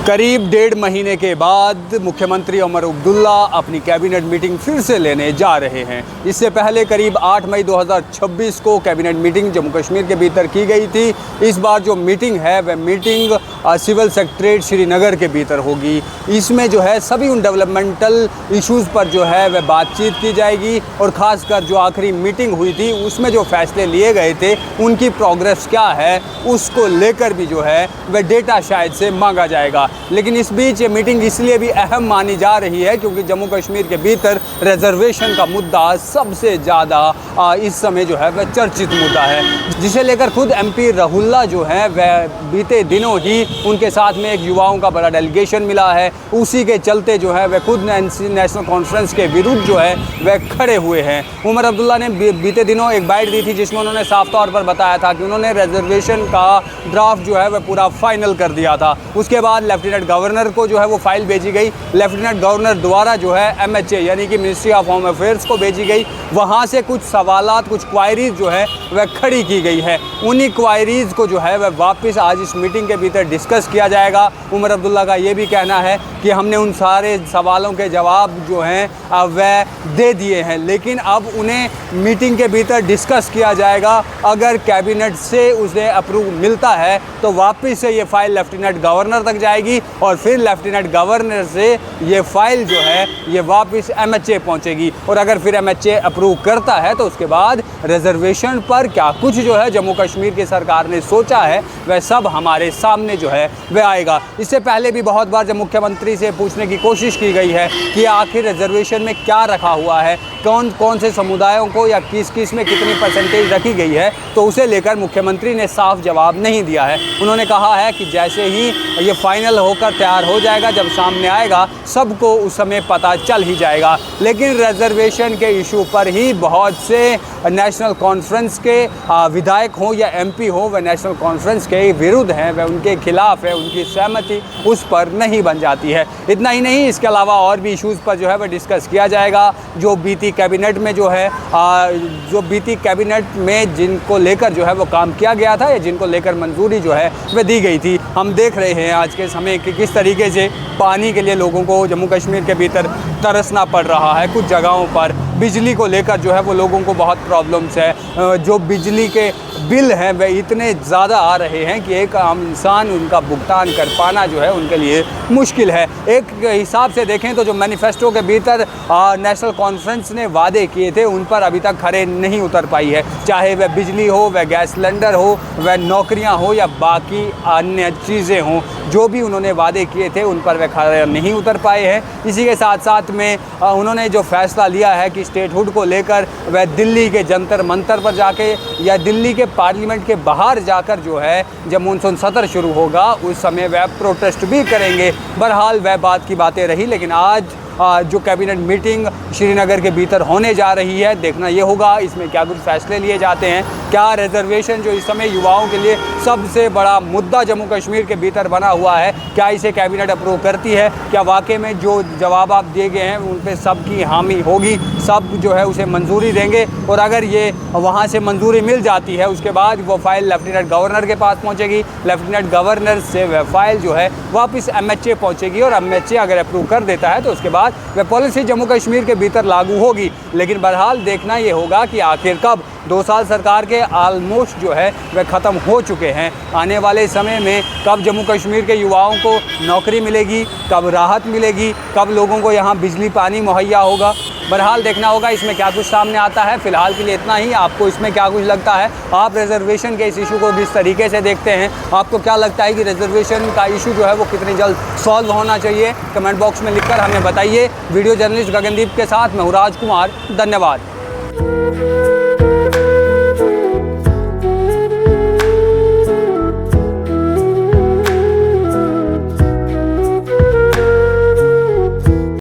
करीब 1.5 महीने के बाद मुख्यमंत्री उमर अब्दुल्ला अपनी कैबिनेट मीटिंग फिर से लेने जा रहे हैं। इससे पहले करीब 8 मई 2026 को कैबिनेट मीटिंग जम्मू कश्मीर के भीतर की गई थी। इस बार जो मीटिंग है वह मीटिंग सिविल सेक्रेटरीट श्रीनगर के भीतर होगी। इसमें जो है सभी उन डेवलपमेंटल इश्यूज़ पर जो है वह बातचीत की जाएगी और ख़ासकर जो आखिरी मीटिंग हुई थी उसमें जो फैसले लिए गए थे उनकी प्रोग्रेस क्या है उसको लेकर भी जो है वह डेटा शायद से मांगा जाएगा। लेकिन इस बीच ये मीटिंग इसलिए भी अहम मानी जा रही है क्योंकि जम्मू कश्मीर के भीतर रिजर्वेशन का मुद्दा सबसे ज़्यादा इस समय जो है वह चर्चित मुद्दा है, जिसे लेकर खुद MP रहुल्ला जो है वह बीते दिनों ही उनके साथ में एक युवाओं का बड़ा डेलीगेशन मिला है। उसी के चलते जो है वह खुद नेशनल कॉन्फ्रेंस के विरुद्ध जो है वह खड़े हुए हैं। उमर अब्दुल्ला ने बीते दिनों एक बाइट दी थी जिसमें उन्होंने साफ तौर पर बताया था कि उन्होंने रिजर्वेशन का ड्राफ्ट जो है वह पूरा फाइनल कर दिया था। उसके बाद लेफ्टिनेंट गवर्नर को जो है वो फाइल भेजी गई। लेफ्टिनेंट गवर्नर द्वारा जो है MHA यानी कि मिनिस्ट्री ऑफ होम अफेयर्स को भेजी गई। वहाँ से कुछ सवालात, कुछ क्वायरीज जो है वह खड़ी की गई है। उन्हीं क्वायरीज को जो है वह वापस आज इस मीटिंग के भीतर डिस्कस किया जाएगा। उमर अब्दुल्ला का ये भी कहना है कि हमने उन सारे सवालों के जवाब जो हैं वह दे दिए हैं, लेकिन अब उन्हें मीटिंग के भीतर डिस्कस किया जाएगा। अगर कैबिनेट से उसे अप्रूव मिलता है तो वापस से ये फाइल लेफ्टिनेंट गवर्नर तक जाएगी और फिर लेफ्टिनेंट गवर्नर से ये फाइल जो है ये वापस MHA पहुंचेगी। और अगर फिर MHA अप्रूव करता है तो उसके बाद रिजर्वेशन पर क्या कुछ जो है जम्मू कश्मीर की सरकार ने सोचा है वह सब हमारे सामने जो है वह आएगा। इससे पहले भी बहुत बार जब मुख्यमंत्री से पूछने की कोशिश की गई है कि आखिर रिजर्वेशन में क्या रखा हुआ है, कौन कौन से समुदायों को या किस किस में कितनी परसेंटेज रखी गई है, तो उसे लेकर मुख्यमंत्री ने साफ जवाब नहीं दिया है। उन्होंने कहा है कि जैसे ही ये फाइनल होकर तैयार हो जाएगा, जब सामने आएगा सबको उस समय पता चल ही जाएगा। लेकिन रिजर्वेशन के इशू पर ही बहुत से नेशनल कॉन्फ्रेंस के विधायक हों या MP हों वह नेशनल कॉन्फ्रेंस के विरुद्ध हैं, वह उनके खिलाफ है, उनकी सहमति उस पर नहीं बन जाती है। इतना ही नहीं, इसके अलावा और भी इश्यूज़ पर जो है वह डिस्कस किया जाएगा। जो बीती कैबिनेट में जो है बीती कैबिनेट में जिनको लेकर जो है वो काम किया गया था या जिनको लेकर मंजूरी जो है वह दी गई थी। हम देख रहे हैं आज के समय कि किस तरीके से पानी के लिए लोगों को जम्मू कश्मीर के भीतर तरसना पड़ रहा है। कुछ जगहों पर बिजली को लेकर जो है वो लोगों को बहुत प्रॉब्लम्स है। जो बिजली के बिल हैं वह इतने ज़्यादा आ रहे हैं कि एक आम इंसान उनका भुगतान कर पाना जो है उनके लिए मुश्किल है। एक हिसाब से देखें तो जो मैनिफेस्टो के भीतर नेशनल कॉन्फ्रेंस ने वादे किए थे उन पर अभी तक खरे नहीं उतर पाई है, चाहे वह बिजली हो, वह गैस सिलेंडर हो, वह नौकरियां हो या बाकी अन्य चीज़ें हों। जो भी उन्होंने वादे किए थे उन पर वह खरे नहीं उतर पाए हैं। इसी के साथ साथ में उन्होंने जो फैसला लिया है कि स्टेटहुड को लेकर वह दिल्ली के जंतर मंतर पर जाके या दिल्ली के पार्लियामेंट के बाहर जाकर जो है जब मानसून सत्र शुरू होगा उस समय वह प्रोटेस्ट भी करेंगे। बहरहाल वह बात की बातें रही, लेकिन आज जो कैबिनेट मीटिंग श्रीनगर के भीतर होने जा रही है, देखना ये होगा इसमें क्या कुछ फैसले लिए जाते हैं। क्या रिजर्वेशन जो इस समय युवाओं के लिए सबसे बड़ा मुद्दा जम्मू कश्मीर के भीतर बना हुआ है, क्या इसे कैबिनेट अप्रूव करती है? क्या वाकई में जो जवाब आप दिए गए हैं उन पर सबकी हामी होगी, सब जो है उसे मंजूरी देंगे? और अगर ये वहाँ से मंजूरी मिल जाती है उसके बाद वो फाइल लेफ्टिनेंट गवर्नर के पास पहुँचेगी। लेफ्टिनेंट गवर्नर से वह फाइल जो है वापस MHA पहुँचेगी और MHA अगर अप्रूव कर देता है तो उसके बाद वह पॉलिसी जम्मू कश्मीर के भीतर लागू होगी। लेकिन बहरहाल देखना ये होगा कि आखिर कब 2 साल सरकार के ऑलमोस्ट जो है वह ख़त्म हो चुके हैं। आने वाले समय में कब जम्मू कश्मीर के युवाओं को नौकरी मिलेगी, कब राहत मिलेगी, कब लोगों को यहाँ बिजली पानी मुहैया होगा, बहरहाल देखना होगा इसमें क्या कुछ सामने आता है। फ़िलहाल के लिए इतना ही। आपको इसमें क्या कुछ लगता है? आप रिजर्वेशन के इस इशू को किस तरीके से देखते हैं? आपको क्या लगता है कि रिजर्वेशन का इशू जो है वो कितनी जल्द सॉल्व होना चाहिए? कमेंट बॉक्स में लिखकर हमें बताइए। वीडियो जर्नलिस्ट गगनदीप के साथ मैं हूं राजकुमार। धन्यवाद।